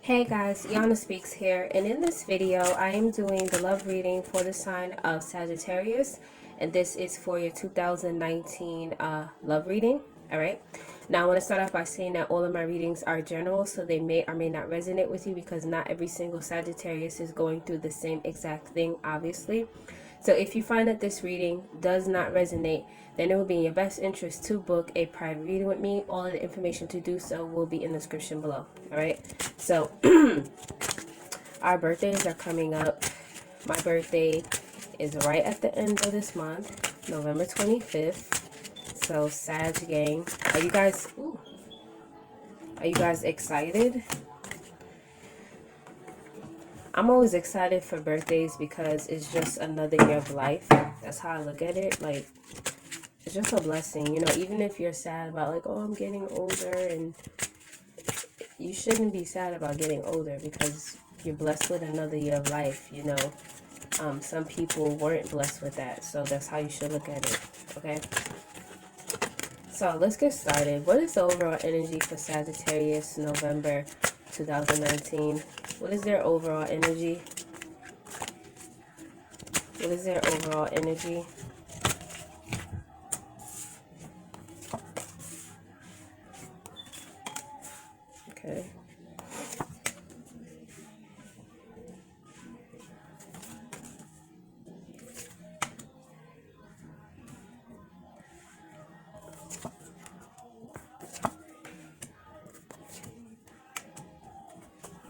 Hey guys, Yana Speaks here, and in this video I am doing the love reading for the sign of Sagittarius, and this is for your 2019 love reading. Alright, now I want to start off by saying that all of my readings are general, so they may or may not resonate with you because not every single Sagittarius is going through the same exact thing, obviously. So if you find that this reading does not resonate, then it will be in your best interest to book a private reading with me. All of the information to do so will be in the description below. Alright, so our birthdays are coming up. My birthday is right at the end of this month, November 25th. So Sag gang, are you guys excited? I'm always excited for birthdays because it's just another year of life. That's how I look at it. Like, it's just a blessing, you know. Even if you're sad about like, oh, I'm getting older, and you shouldn't be sad about getting older because you're blessed with another year of life, you know. Some people weren't blessed with that, so that's how you should look at it. Okay, so let's get started. What is the overall energy for Sagittarius November 2019? What is their overall energy? What is their overall energy? Okay.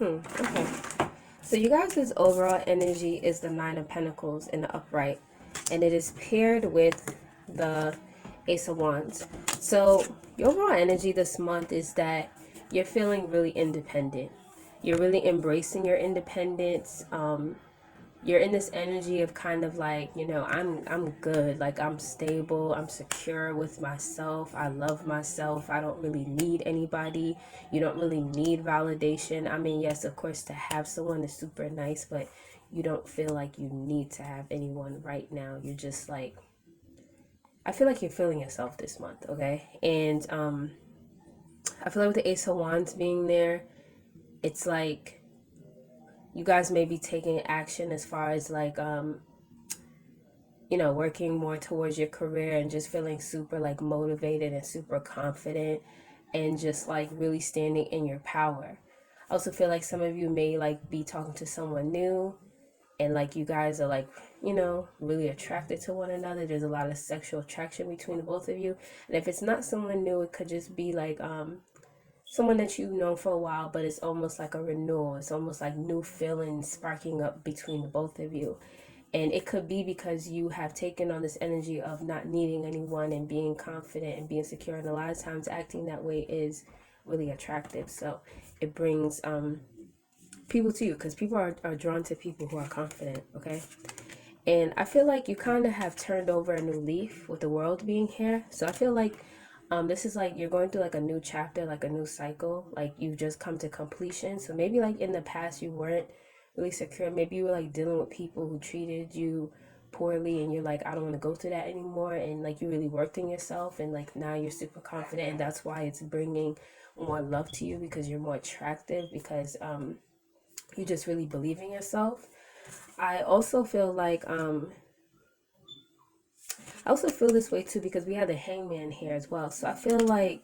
Okay. So you guys' overall energy is the Nine of Pentacles in the upright, and it is paired with the Ace of Wands. So your overall energy this month is that you're feeling really independent. You're really embracing your independence. You're in this energy of kind of like, you know, I'm good, like I'm stable, I'm secure with myself, I love myself, I don't really need anybody. You don't really need validation. I mean, yes, of course, to have someone is super nice, but you don't feel like you need to have anyone right now. You're just like, I feel like you're feeling yourself this month. Okay, and I feel like with the Ace of Wands being there, it's like you guys may be taking action as far as like you know, working more towards your career and just feeling super like motivated and super confident and just like really standing in your power. I also feel like some of you may like be talking to someone new, and like you guys are like, you know, really attracted to one another. There's a lot of sexual attraction between the both of you. And if it's not someone new, it could just be like someone that you've known for a while, but it's almost like a renewal. It's almost like new feelings sparking up between the both of you. And it could be because you have taken on this energy of not needing anyone and being confident and being secure. And a lot of times acting that way is really attractive. So it brings people to you because people are drawn to people who are confident. Okay. And I feel like you kind of have turned over a new leaf with the world being here. So I feel like this is like you're going through like a new chapter, like a new cycle. Like you've just come to completion. So maybe like in the past you weren't really secure. Maybe you were like dealing with people who treated you poorly, and you're like, I don't want to go through that anymore. And like you really worked in yourself, and like now you're super confident, and that's why it's bringing more love to you because you're more attractive because you just really believe in yourself. I also feel like I also feel this way too because we have the Hangman here as well. So I feel like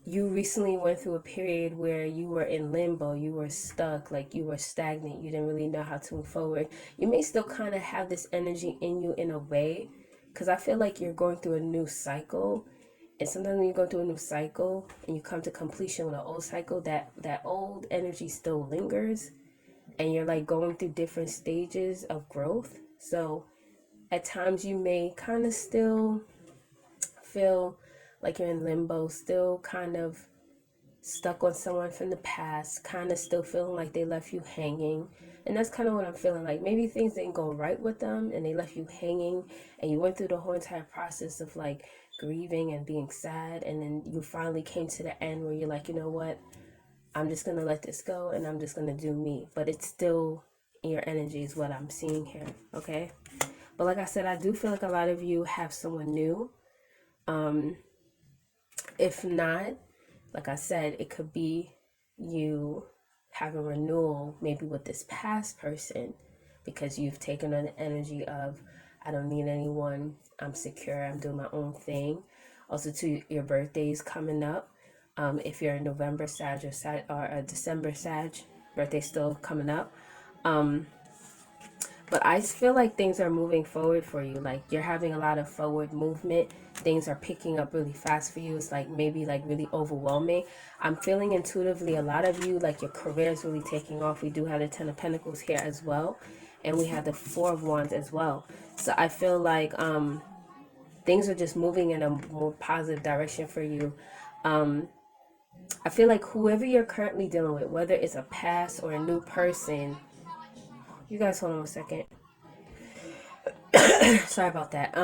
you recently went through a period where you were in limbo, you were stuck, like you were stagnant, you didn't really know how to move forward. You may still kind of have this energy in you in a way because I feel like you're going through a new cycle. And sometimes when you go through a new cycle and you come to completion with an old cycle, that old energy still lingers, and you're like going through different stages of growth. So at times you may kind of still feel like you're in limbo, still kind of stuck on someone from the past, kind of still feeling like they left you hanging. And that's kind of what I'm feeling like. Maybe things didn't go right with them and they left you hanging, and you went through the whole entire process of like grieving and being sad, and then you finally came to the end where you're like, you know what, I'm just gonna let this go and I'm just gonna do me. But it's still in your energy is what I'm seeing here. Okay, but like I said, I do feel like a lot of you have someone new. If not, like I said, it could be you have a renewal maybe with this past person, because you've taken on the energy of, I don't need anyone, I'm secure, I'm doing my own thing. Also, to your birthdays coming up. If you're a November Sag or a December Sag, birthday still coming up. But I feel like things are moving forward for you. Like you're having a lot of forward movement. Things are picking up really fast for you. It's like maybe like really overwhelming. I'm feeling intuitively a lot of you, like your career is really taking off. We do have the Ten of Pentacles here as well. And we have the Four of Wands as well. So I feel like things are just moving in a more positive direction for you. I feel like whoever you're currently dealing with, whether it's a past or a new person, you guys hold on a second. Sorry about that.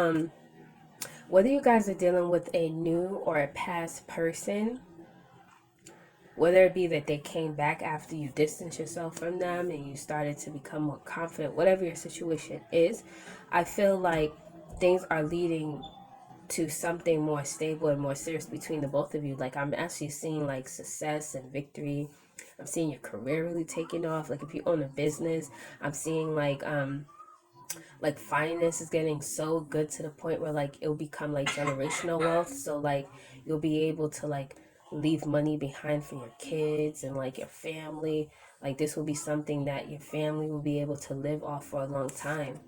Whether you guys are dealing with a new or a past person, whether it be that they came back after you distanced yourself from them and you started to become more confident, whatever your situation is, I feel like things are leading to something more stable and more serious between the both of you. Like I'm actually seeing like success and victory. I'm seeing your career really taking off. Like if you own a business, I'm seeing like finance is getting so good to the point where like it'll become like generational wealth. So like you'll be able to like leave money behind for your kids and like your family. Like this will be something that your family will be able to live off for a long time.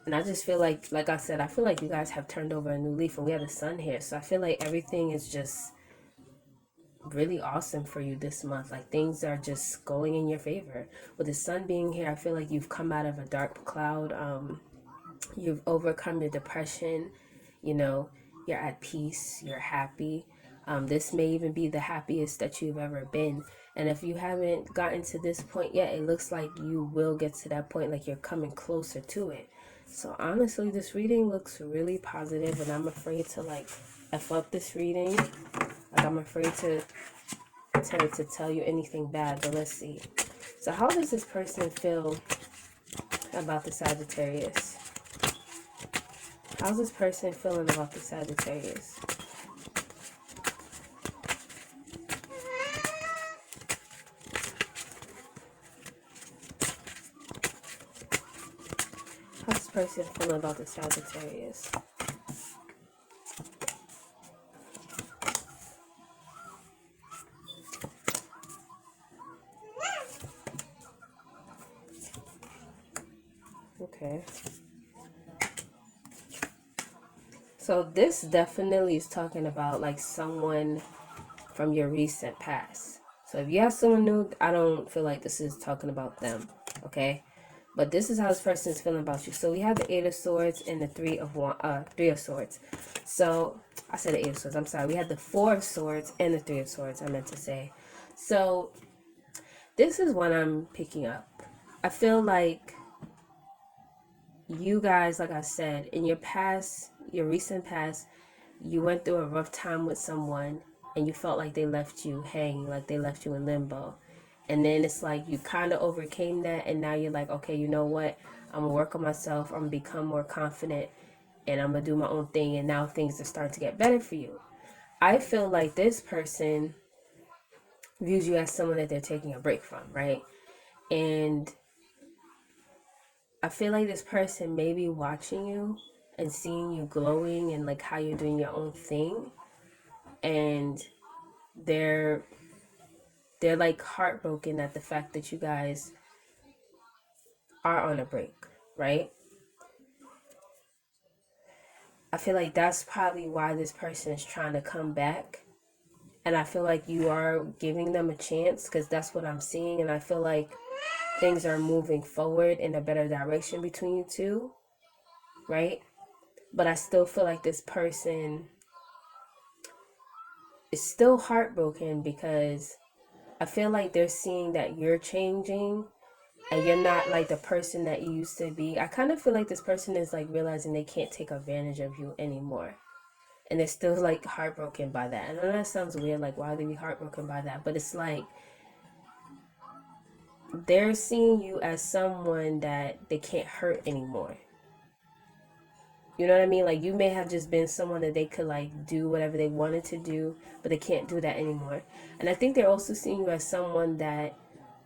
And I just feel like I said, I feel like you guys have turned over a new leaf, and we have the sun here. So I feel like everything is just really awesome for you this month. Like things are just going in your favor. With the sun being here, I feel like you've come out of a dark cloud. You've overcome your depression. You know, you're at peace, you're happy. This may even be the happiest that you've ever been. And if you haven't gotten to this point yet, it looks like you will get to that point, like you're coming closer to it. So honestly, this reading looks really positive, and I'm afraid to like F up this reading. Like I'm afraid to tell you anything bad, but let's see. So how does this person feel about the Sagittarius? How's this person feeling about the Sagittarius? How's this person feeling about the Sagittarius? Okay. So this definitely is talking about like someone from your recent past. So if you have someone new, I don't feel like this is talking about them, okay? But this is how this person is feeling about you. So we have the Eight of Swords and the Three of Swords. So I said the Eight of Swords. I'm sorry. We had the Four of Swords and the Three of Swords. I meant to say. So this is what I'm picking up. I feel like you guys, like I said, in your past, your recent past, you went through a rough time with someone and you felt like they left you hanging, like they left you in limbo. And then it's like you kind of overcame that, and now you're like, okay, you know what? I'm gonna work on myself, I'm gonna become more confident, and I'm gonna do my own thing, and now things are starting to get better for you. I feel like this person views you as someone that they're taking a break from, right? And I feel like this person may be watching you and seeing you glowing and like how you're doing your own thing, and they're like heartbroken at the fact that you guys are on a break, right? I feel like that's probably why this person is trying to come back. And I feel like you are giving them a chance, because that's what I'm seeing. And I feel like things are moving forward in a better direction between you two, right? But I still feel like this person is still heartbroken, because I feel like they're seeing that you're changing and you're not like the person that you used to be. I kind of feel like this person is like realizing they can't take advantage of you anymore. And they're still like heartbroken by that. I know that sounds weird, like why would they be heartbroken by that? But it's like they're seeing you as someone that they can't hurt anymore. You know what I mean? Like, you may have just been someone that they could like do whatever they wanted to do, but they can't do that anymore. And I think they're also seeing you as someone that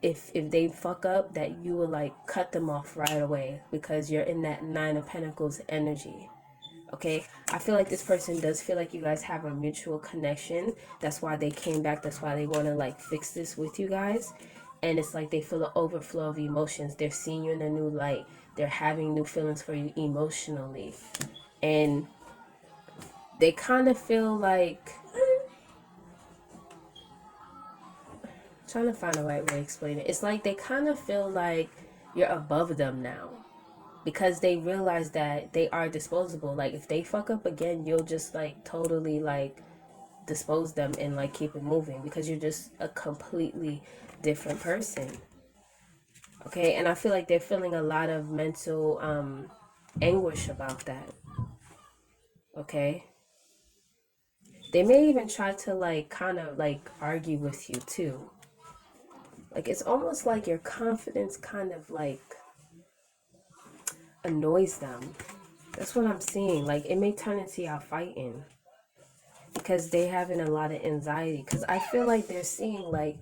if they fuck up, that you will like cut them off right away because you're in that Nine of Pentacles energy. Okay, I feel like this person does feel like you guys have a mutual connection. That's why they came back. That's why they want to like fix this with you guys. And it's like they feel the overflow of emotions. They're seeing you in a new light. They're having new feelings for you emotionally. And they kind of feel like, trying to find the right way to explain it. It's like they kind of feel like you're above them now, because they realize that they are disposable. Like, if they fuck up again, you'll just like totally like dispose them and like keep it moving, because you're just a completely different person. Okay, and I feel like they're feeling a lot of mental anguish about that. Okay, they may even try to like kind of like argue with you too. Like, it's almost like your confidence kind of like annoys them. That's what I'm seeing. Like, it may turn into y'all fighting because they having a lot of anxiety. Because I feel like they're seeing like,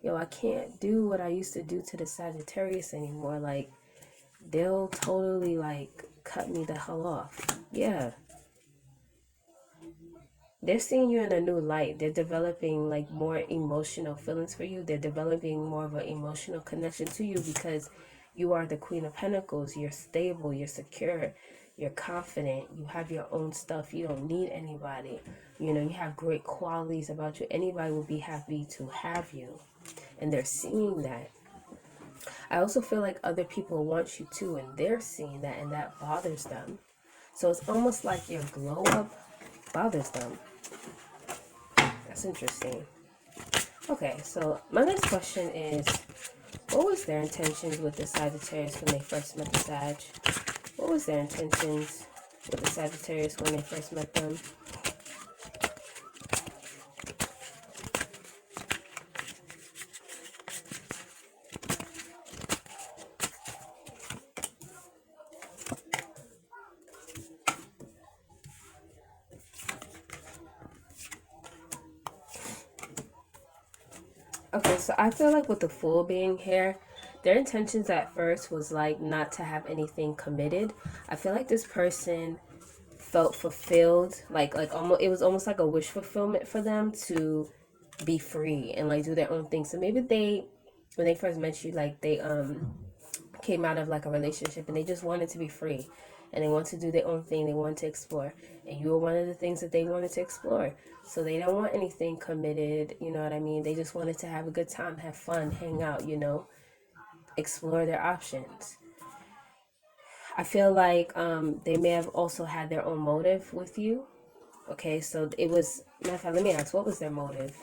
yo, I can't do what I used to do to the Sagittarius anymore. Like, they'll totally like cut me the hell off. Yeah. They're seeing you in a new light. They're developing like more emotional feelings for you. They're developing more of an emotional connection to you because you are the Queen of Pentacles. You're stable, you're secure, you're confident, you have your own stuff. You don't need anybody. You know, you have great qualities about you. Anybody will be happy to have you. And they're seeing that. I also feel like other people want you too, and they're seeing that, and that bothers them. So it's almost like your glow up bothers them. That's interesting. Okay, so my next question is, what was their intentions with the Sagittarius when they first met the Sag? What was their intentions with the Sagittarius when they first met them? Okay, so I feel like with the Fool being here, their intentions at first was like not to have anything committed. I feel like this person felt fulfilled, like almost, it was almost like a wish fulfillment for them to be free and like do their own thing. So maybe they, when they first met you, like they came out of like a relationship and they just wanted to be free and they wanted to do their own thing. They wanted to explore, and you were one of the things that they wanted to explore. So they don't want anything committed, you know what I mean? They just wanted to have a good time, have fun, hang out, you know, explore their options. I feel like they may have also had their own motive with you. Okay, so it was, matter of fact, let me ask, what was their motive?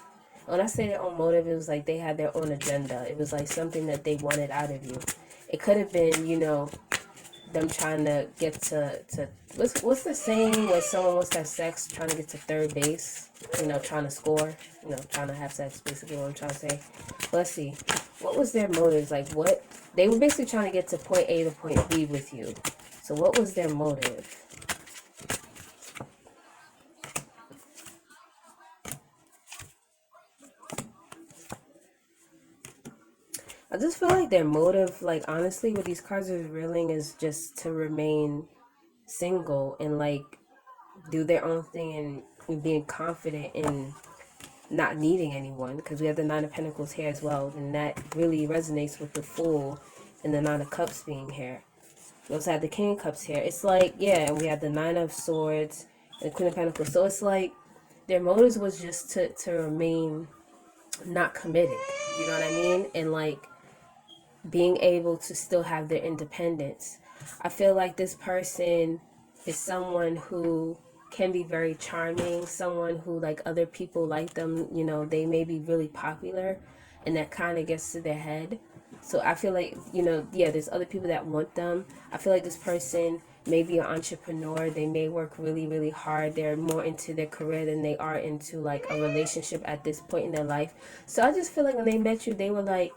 When I say their own motive, it was like they had their own agenda. It was like something that they wanted out of you. It could have been, you know, them trying to get to what's the saying when someone wants to have sex, trying to get to third base, you know, trying to score, you know, trying to have sex, basically what I'm trying to say. But let's see, what was their motives? Like, what they were basically trying to get to point A to point B with you. So what was their motive? I just feel like their motive, like honestly, what these cards are revealing is just to remain single and like do their own thing and being confident in not needing anyone, because we have the Nine of Pentacles here as well, and that really resonates with the Fool and the Nine of Cups being here. We also have the King of Cups here. It's like, yeah, and we have the Nine of Swords and the Queen of Pentacles. So it's like their motives was just to remain not committed. You know what I mean? And like being able to still have their independence. I feel like this person is someone who can be very charming, someone who like other people like them, you know, they may be really popular and that kind of gets to their head. So I feel like, you know, yeah, there's other people that want them. I feel like this person may be an entrepreneur. They may work really, really hard. They're more into their career than they are into like a relationship at this point in their life. So I just feel like when they met you, they were like,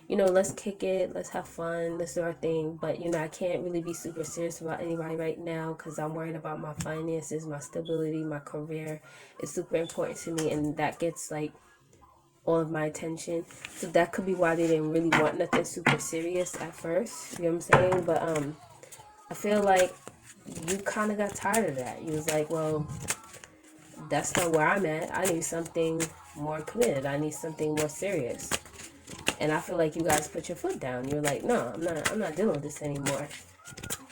let's kick it, let's have fun, let's do our thing. But, I can't really be super serious about anybody right now because I'm worried about my finances, my stability, my career. It's super important to me, and that gets like all of my attention. So that could be why they didn't really want nothing super serious at first. You know what I'm saying? But I feel like you kind of got tired of that. You was like, well, that's not where I'm at. I need something more committed. I need something more serious. And I feel like you guys put your foot down. You're like, no, I'm not dealing with this anymore.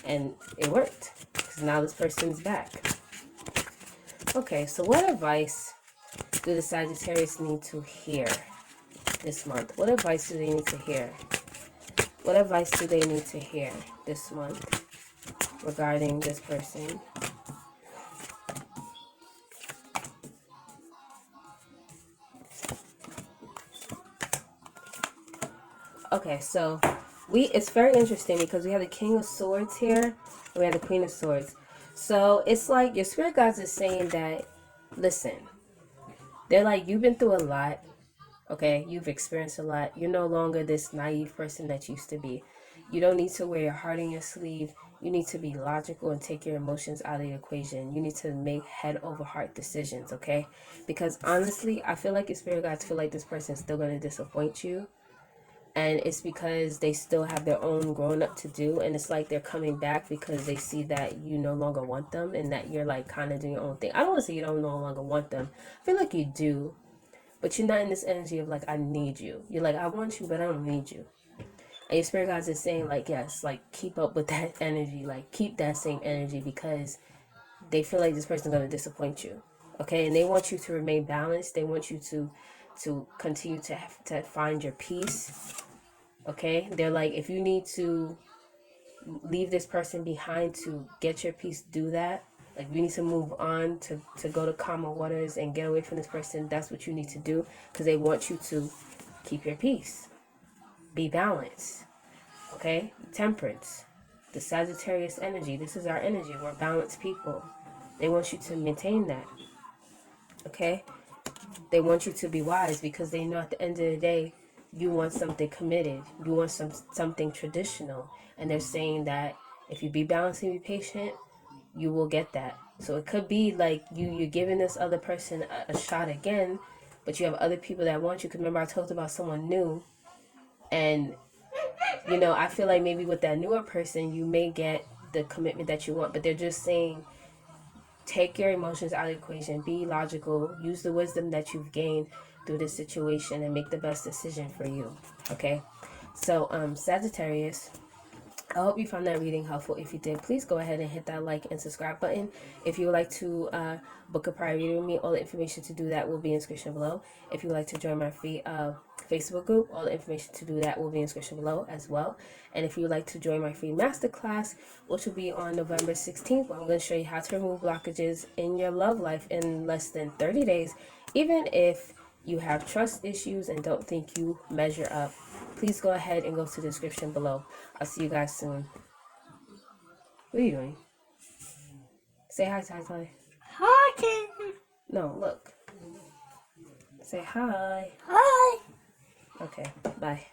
And it worked. Because now this person's back. Okay, so what advice do the Sagittarius need to hear this month? What advice do they need to hear? What advice do they need to hear this month regarding this person? Okay, so it's very interesting because we have the King of Swords here, and we have the Queen of Swords. So it's like your spirit guides is saying that, listen, they're like, you've been through a lot, okay? You've experienced a lot. You're no longer this naive person that you used to be. You don't need to wear your heart on your sleeve. You need to be logical and take your emotions out of the equation. You need to make head over heart decisions, okay? Because honestly, I feel like your spirit guides feel like this person is still going to disappoint you. And it's because they still have their own growing up to do, and it's like they're coming back because they see that you no longer want them and that you're like kind of doing your own thing. I don't want to say you don't no longer want them. I feel like you do, but you're not in this energy of like, I need you. You're like, I want you, but I don't need you. And your spirit guides is saying like, yes, like keep up with that energy, like keep that same energy, because they feel like this person's going to disappoint you, okay? And they want you to remain balanced. They want you to continue to find your peace. Okay, they're like, if you need to leave this person behind to get your peace, do that. Like, you need to move on to go to calmer waters and get away from this person. That's what you need to do, because they want you to keep your peace, be balanced. Okay, temperance, the Sagittarius energy. This is our energy. We're balanced people. They want you to maintain that. Okay, they want you to be wise because they know at the end of the day, you want something committed. You want something traditional. And they're saying that if you be balanced and be patient, you will get that. So it could be like you're giving this other person a shot again, but you have other people that want you. Because remember, I talked about someone new. And, I feel like maybe with that newer person, you may get the commitment that you want. But they're just saying, take your emotions out of the equation. Be logical. Use the wisdom that you've gained through this situation and make the best decision for you. Okay? So, Sagittarius, I hope you found that reading helpful. If you did, please go ahead and hit that like and subscribe button. If you would like to book a private reading with me, all the information to do that will be in the description below. If you would like to join my free Facebook group, all the information to do that will be in the description below as well. And if you would like to join my free masterclass, which will be on November 16th, I'm going to show you how to remove blockages in your love life in less than 30 days, even if you have trust issues and don't think you measure up. Please go ahead and go to the description below. I'll see you guys soon. What are you doing? Say hi, Ty. Hi, King. No, look. Say hi. Hi. Okay, bye.